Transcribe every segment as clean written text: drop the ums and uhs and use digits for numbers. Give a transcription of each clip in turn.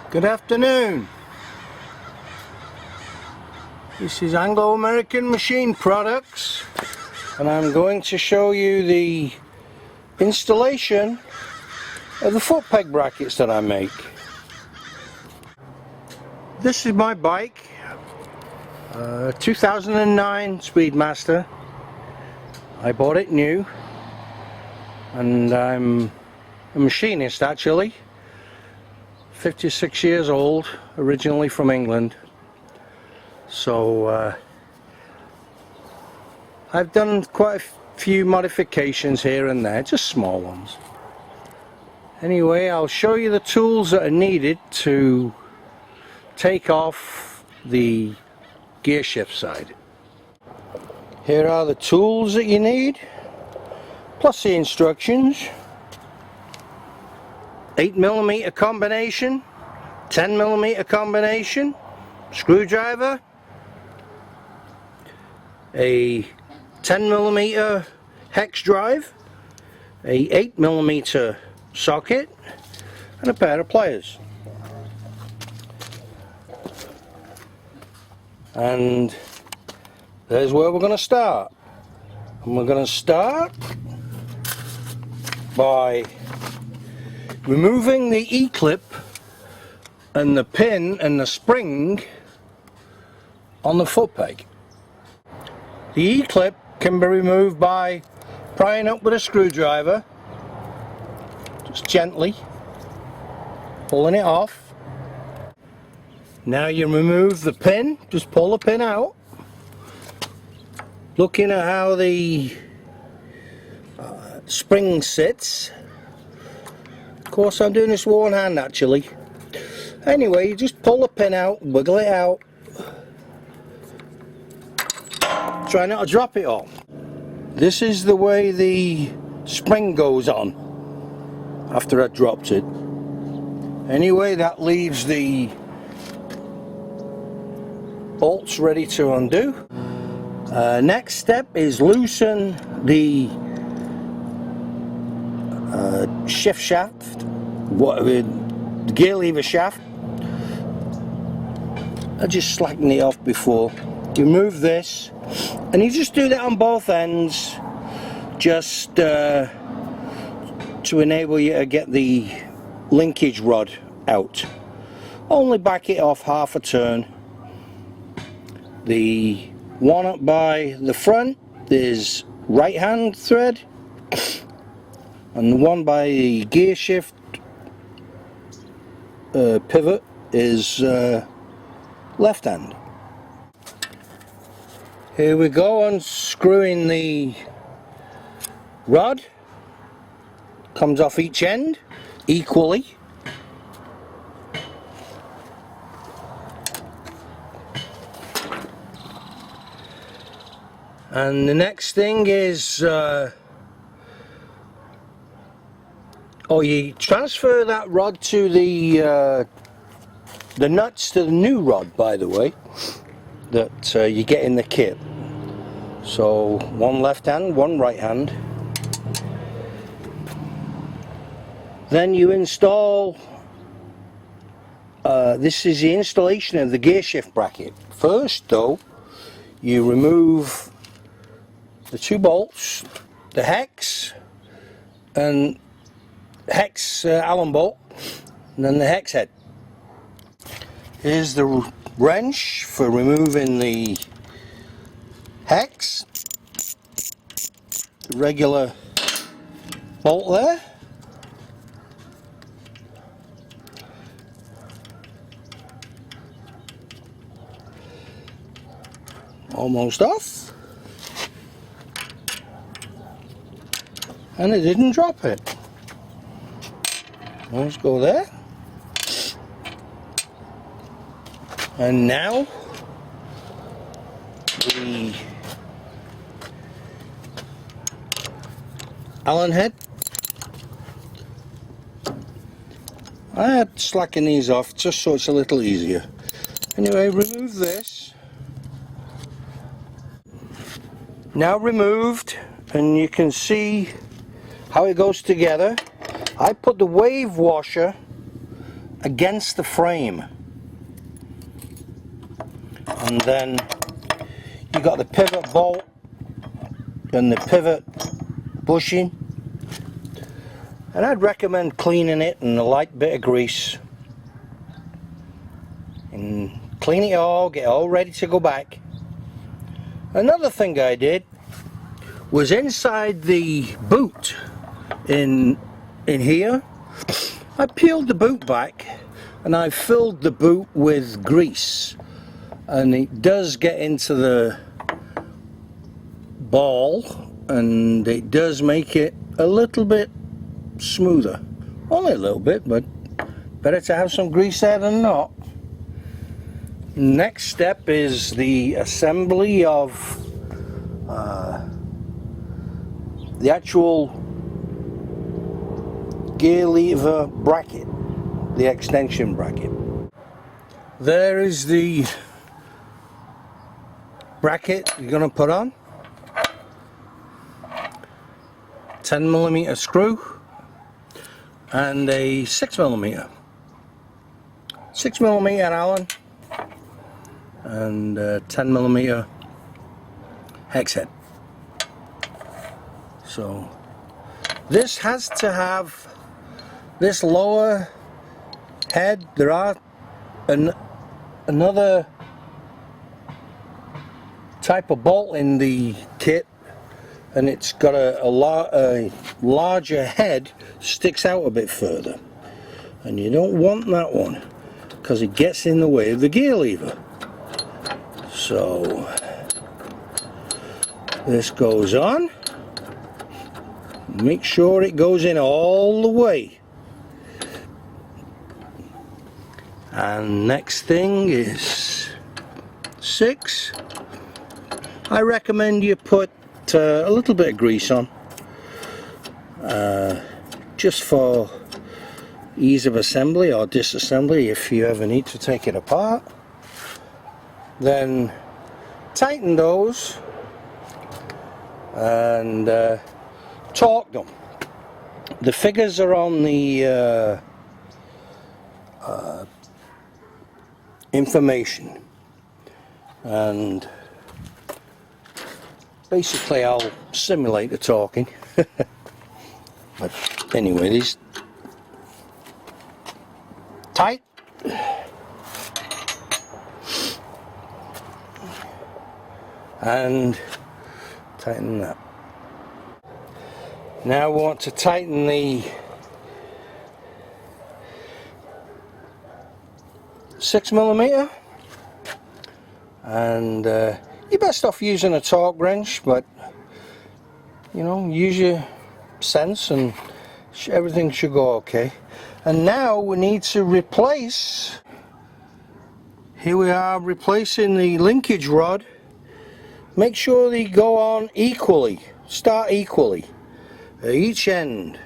Good afternoon. This is Anglo-American Machine Products, and I'm going to show you the installation of the foot peg brackets that I make. This is my bike, 2009 Speedmaster. I bought it new, and I'm a machinist actually. 56 years old, originally from England. So I've done quite a few modifications here and there, just small ones. Anyway, I'll show you the tools that are needed to take off the gear shift side. Here are the tools that you need, plus the instructions. 8mm combination, 10mm combination, screwdriver, a 10mm hex drive, a 8mm socket, and a pair of pliers. And there's where we're going to start. And we're going to start by removing the E-clip and the pin and the spring on the foot peg. The E-clip can be removed by prying up with a screwdriver, just gently pulling it off. Now you remove the pin, just pull the pin out, looking at how the spring sits. Of course, I'm doing this with one hand actually. Anyway, you just pull the pin out, wiggle it out. Try not to drop it all. This is the way the spring goes on after I dropped it. Anyway, that leaves the bolts ready to undo. Next step is loosen the shift shaft, the gear lever shaft. I just slackened it off before. You remove this, and you just do that on both ends, just to enable you to get the linkage rod out. Only back it off half a turn. The one up by the front is right hand thread, and the one by the gear shift pivot is left hand. Here we go, unscrewing the rod. Comes off each end equally. And the next thing is you transfer that rod to the nuts to the new rod, by the way, that you get in the kit. So one left hand, one right hand. Then you install, this is the installation of the gear shift bracket. First though, you remove the two bolts, the hex and hex Allen bolt, and then the hex head. Here's the wrench for removing the hex, the regular bolt there. Almost off, and it didn't drop it. Let's go there. And now the Allen head. I had to slacken these off just so it's a little easier. Anyway, remove this. Now removed, and you can see how it goes together. I put the wave washer against the frame. And then you got the pivot bolt and the pivot bushing, and I'd recommend cleaning it in a light bit of grease and clean it all, get it all ready to go back. Another thing I did was inside the boot in here, I peeled the boot back and I filled the boot with grease, and it does get into the ball and it does make it a little bit smoother. Only a little bit, but better to have some grease there than not. Next step is the assembly of the actual gear lever bracket, the extension bracket. There is the bracket you're going to put on. 10mm screw and a 6mm. 6mm Allen and 10mm hex head. So this has to have this lower head. There are another type of bolt in the kit, and it's got a larger head, sticks out a bit further, and you don't want that one because it gets in the way of the gear lever. So this goes on. Make sure it goes in all the way. And next thing is 6. I recommend you put a little bit of grease on, just for ease of assembly or disassembly if you ever need to take it apart. Then tighten those and torque them. The figures are on the information, and basically I'll simulate the talking. But anyway, these tight, and tighten that. Now we want to tighten the 6mm, and you're best off using a torque wrench, but you know, use your sense and everything should go okay. And now we need to replace, here we are replacing the linkage rod. Make sure they go on equally, start equally at each end,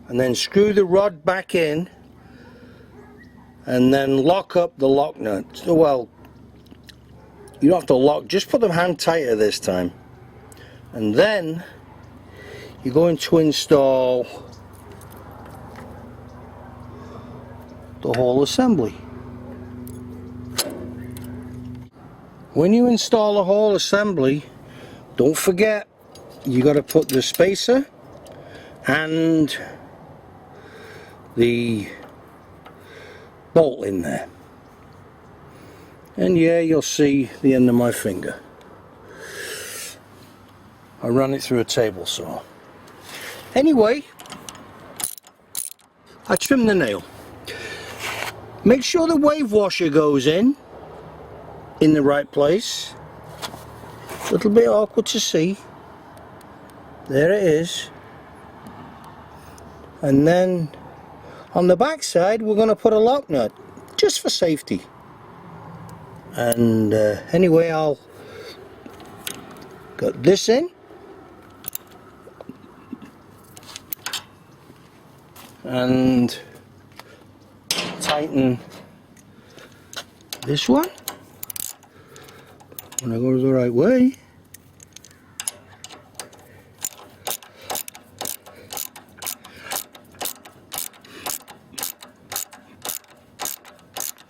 and then screw the rod back in and then lock up the lock nuts. Well, you don't have to lock, just put them hand tighter this time. And then you're going to install the whole assembly. When you install the whole assembly, don't forget you got to put the spacer and the bolt in there. And yeah, you'll see the end of my finger. I run it through a table saw. Anyway, I trim the nail. Make sure the wave washer goes in the right place. A little bit awkward to see. There it is. And then on the back side we're going to put a lock nut, just for safety. And anyway, I'll got this in, and tighten this one when I go the right way.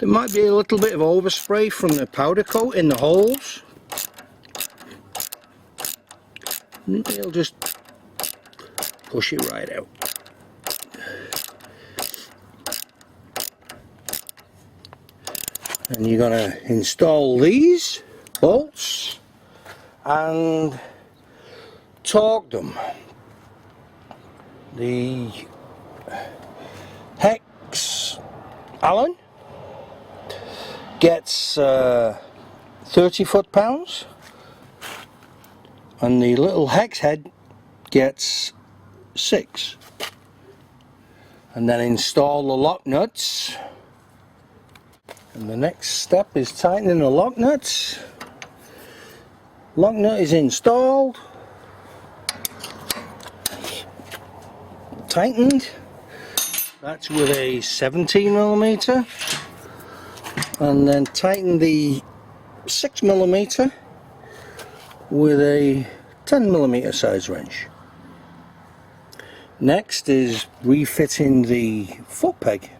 There might be a little bit of overspray from the powder coat in the holes. It'll just push it right out. And you're going to install these bolts and torque them. The hex Allen gets 30 foot-pounds, and the little hex head gets 6. And then install the lock nuts. And the next step is tightening the lock nuts. Lock nut is installed, tightened. That's with a 17mm, and then tighten the 6mm with a 10mm size wrench. Next is refitting the foot peg.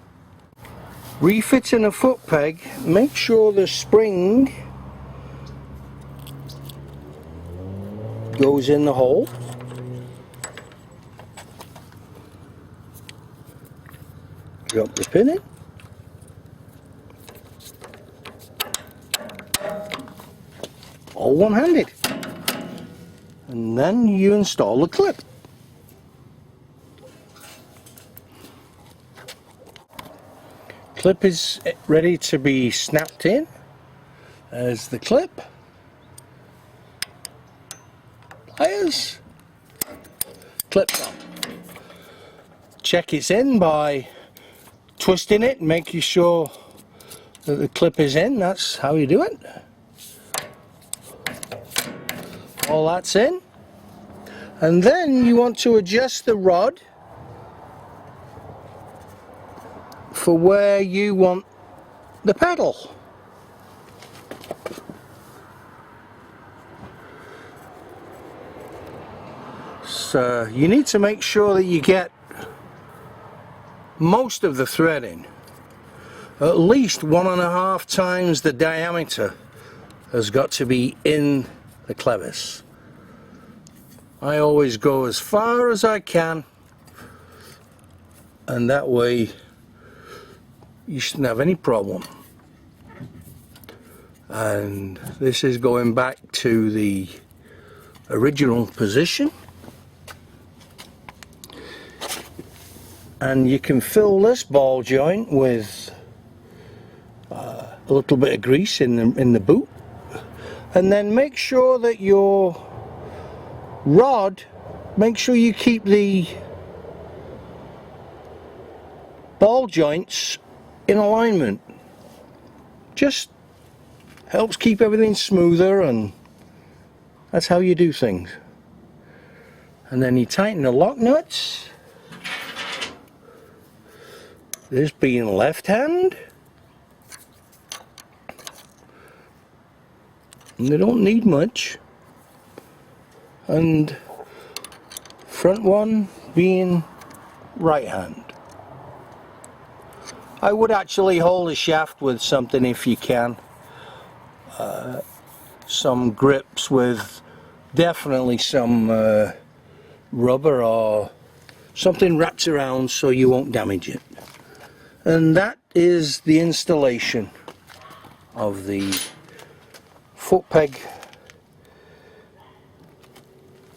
Refitting a foot peg, make sure the spring goes in the hole. Drop the pin in. All one-handed. And then you install the clip. Clip is ready to be snapped in. There's the clip. Pliers. Clip on. Check it's in by twisting it, making sure that the clip is in. That's how you do it. All that's in. And then you want to adjust the rod for where you want the pedal. So you need to make sure that you get most of the threading. At least 1.5 times the diameter has got to be in the clevis. I always go as far as I can, and that way you shouldn't have any problem. And this is going back to the original position. And you can fill this ball joint with a little bit of grease in the boot, and then make sure that your rod, make sure you keep the ball joints in alignment. Just helps keep everything smoother, and that's how you do things. And then you tighten the lock nuts. This being left hand, and they don't need much, and front one being right hand. I would actually hold the shaft with something if you can. Some grips with definitely some rubber or something wrapped around so you won't damage it. And that is the installation of the foot peg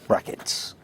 brackets.